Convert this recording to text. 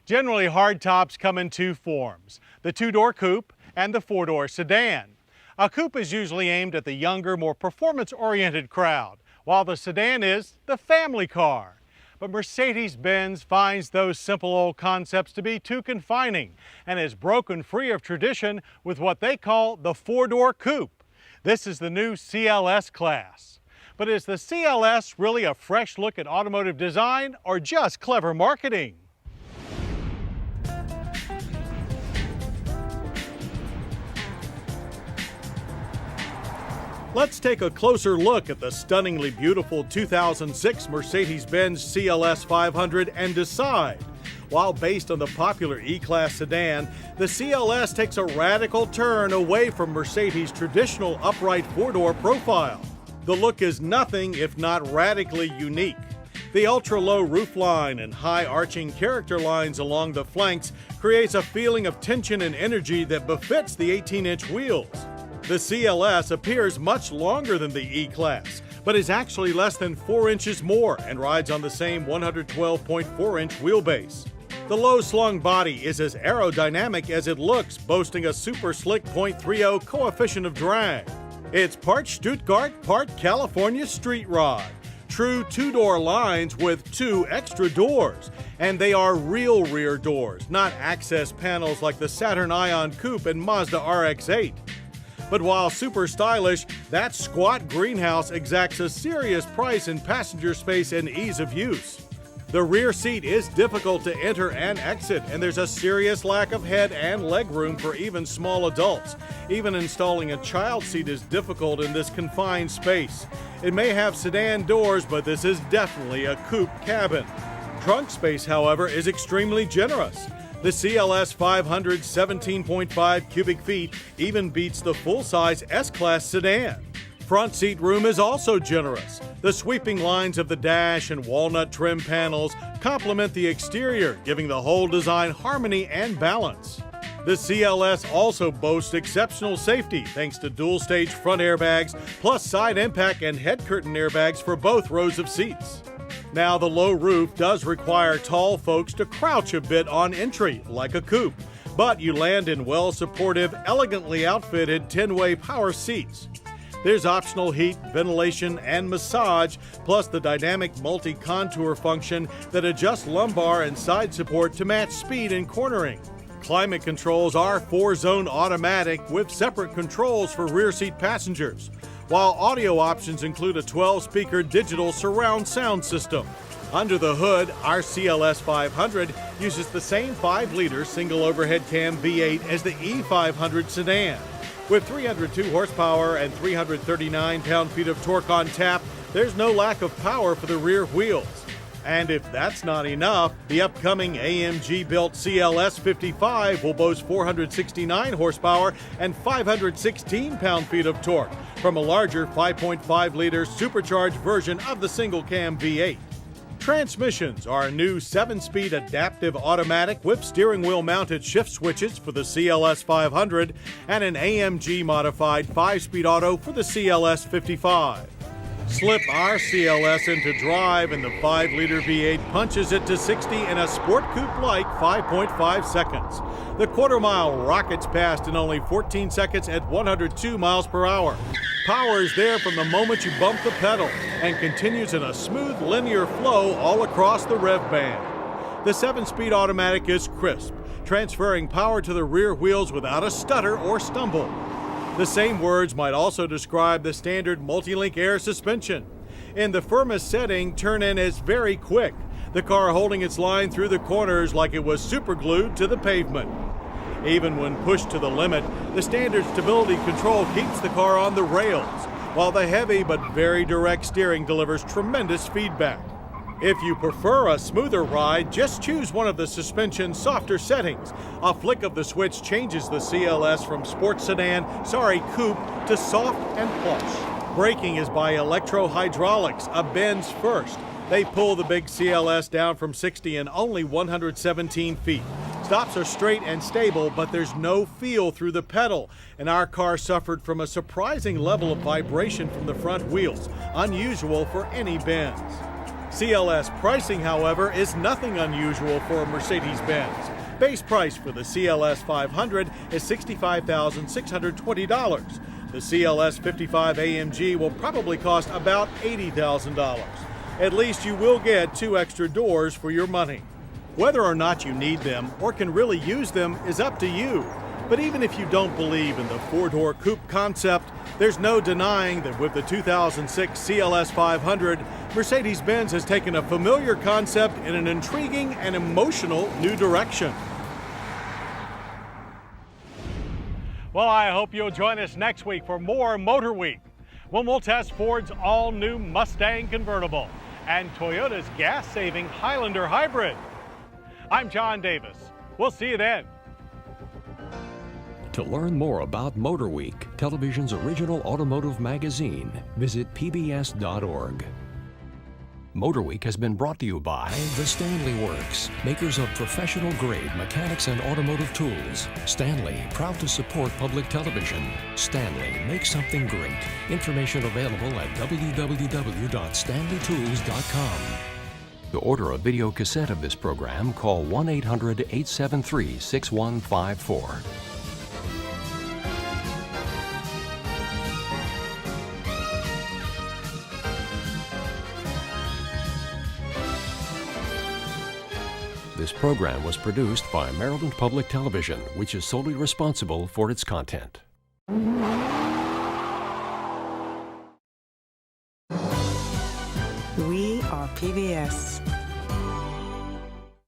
Generally, hardtops come in two forms, the two-door coupe and the four-door sedan. A coupe is usually aimed at the younger, more performance-oriented crowd, while the sedan is the family car. But Mercedes-Benz finds those simple old concepts to be too confining and has broken free of tradition with what they call the four-door coupe. This is the new CLS-Class. But is the CLS really a fresh look at automotive design or just clever marketing? Let's take a closer look at the stunningly beautiful 2006 Mercedes-Benz CLS 500 and decide. While based on the popular E-Class sedan, the CLS takes a radical turn away from Mercedes' traditional upright four-door profile. The look is nothing if not radically unique. The ultra-low roofline and high arching character lines along the flanks creates a feeling of tension and energy that befits the 18-inch wheels. The CLS appears much longer than the E-Class, but is actually less than 4 inches more and rides on the same 112.4-inch wheelbase. The low-slung body is as aerodynamic as it looks, boasting a super slick .30 coefficient of drag. It's part Stuttgart, part California street rod. True two-door lines with 2 extra doors, and they are real rear doors, not access panels like the Saturn Ion Coupe and Mazda RX-8. But while super stylish, that squat greenhouse exacts a serious price in passenger space and ease of use. The rear seat is difficult to enter and exit, and there's a serious lack of head and leg room for even small adults. Even installing a child seat is difficult in this confined space. It may have sedan doors, but this is definitely a coupe cabin. Trunk space, however, is extremely generous. The CLS 500's 17.5 cubic feet even beats the full-size S-Class sedan. Front seat room is also generous. The sweeping lines of the dash and walnut trim panels complement the exterior, giving the whole design harmony and balance. The CLS also boasts exceptional safety thanks to dual-stage front airbags, plus side impact and head curtain airbags for both rows of seats. Now, the low roof does require tall folks to crouch a bit on entry, like a coupe, but you land in well-supportive, elegantly outfitted 10-way power seats. There's optional heat, ventilation, and massage, plus the dynamic multi-contour function that adjusts lumbar and side support to match speed and cornering. Climate controls are 4-zone automatic with separate controls for rear seat passengers, while audio options include a 12-speaker digital surround sound system. Under the hood, our CLS 500 uses the same 5-liter single overhead cam V8 as the E500 sedan. With 302 horsepower and 339 pound-feet of torque on tap, there's no lack of power for the rear wheels. And if that's not enough, the upcoming AMG-built CLS 55 will boast 469 horsepower and 516 pound-feet of torque from a larger 5.5-liter supercharged version of the single-cam V8. Transmissions are a new 7-speed adaptive automatic with steering wheel mounted shift switches for the CLS 500 and an AMG modified 5-speed auto for the CLS 55. Slip our CLS into drive and the 5-liter V8 punches it to 60 in a sport coupe-like 5.5 seconds. The quarter-mile rockets past in only 14 seconds at 102 miles per hour. Power is there from the moment you bump the pedal and continues in a smooth linear flow all across the rev band. The 7-speed automatic is crisp, transferring power to the rear wheels without a stutter or stumble. The same words might also describe the standard multi-link air suspension. In the firmest setting, turn-in is very quick, the car holding its line through the corners like it was superglued to the pavement. Even when pushed to the limit, the standard stability control keeps the car on the rails, while the heavy but very direct steering delivers tremendous feedback. If you prefer a smoother ride, just choose one of the suspension's softer settings. A flick of the switch changes the CLS from sports sedan, coupe, to soft and plush. Braking is by electro-hydraulics, a Benz first. They pull the big CLS down from 60 in only 117 feet. Stops are straight and stable, but there's no feel through the pedal, and our car suffered from a surprising level of vibration from the front wheels, unusual for any Benz. CLS pricing, however, is nothing unusual for a Mercedes-Benz. Base price for the CLS 500 is $65,620. The CLS 55 AMG will probably cost about $80,000. At least you will get 2 extra doors for your money. Whether or not you need them or can really use them is up to you. But even if you don't believe in the 4-door coupe concept, there's no denying that with the 2006 CLS 500, Mercedes-Benz has taken a familiar concept in an intriguing and emotional new direction. Well, I hope you'll join us next week for more Motorweek, when we'll test Ford's all-new Mustang convertible and Toyota's gas-saving Highlander hybrid. I'm John Davis. We'll see you then. To learn more about Motorweek, television's original automotive magazine, visit pbs.org. Motorweek has been brought to you by the Stanley Works, makers of professional-grade mechanics and automotive tools. Stanley, proud to support public television. Stanley, make something great. Information available at www.stanleytools.com. To order a video cassette of this program, call 1-800-873-6154. This program was produced by Maryland Public Television, which is solely responsible for its content. We are PBS.